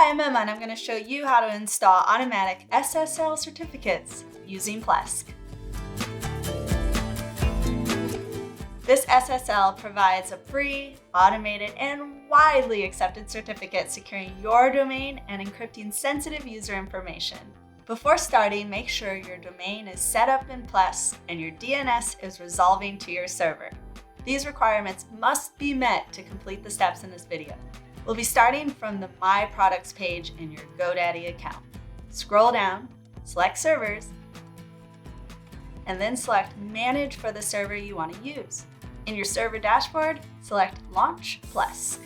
Hi, I'm Emma, and I'm going to show you how to install automatic SSL certificates using Plesk. This SSL provides a free, automated, and widely accepted certificate securing your domain and encrypting sensitive user information. Before starting, make sure your domain is set up in Plesk and your DNS is resolving to your server. These requirements must be met to complete the steps in this video. We'll be starting from the My Products page in your GoDaddy account. Scroll down, select Servers, and then select Manage for the server you want to use. In your server dashboard, select Launch Plesk.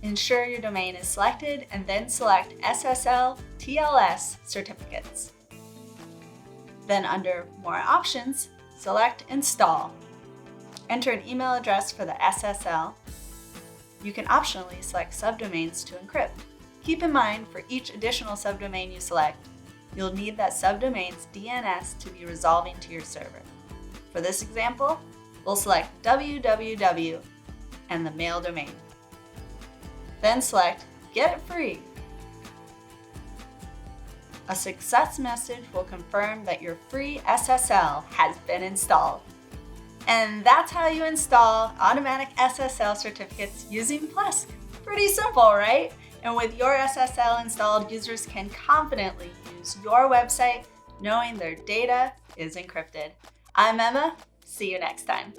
Ensure your domain is selected and then select SSL TLS certificates. Then under More Options, select Install. Enter an email address for the SSL. You can optionally select subdomains to encrypt. Keep in mind, for each additional subdomain you select, you'll need that subdomain's DNS to be resolving to your server. For this example, we'll select www and the mail domain. Then select Get It Free. A success message will confirm that your free SSL has been installed. And that's how you install automatic SSL certificates using Plesk. Pretty simple, right? And with your SSL installed, users can confidently use your website knowing their data is encrypted. I'm Emma. See you next time.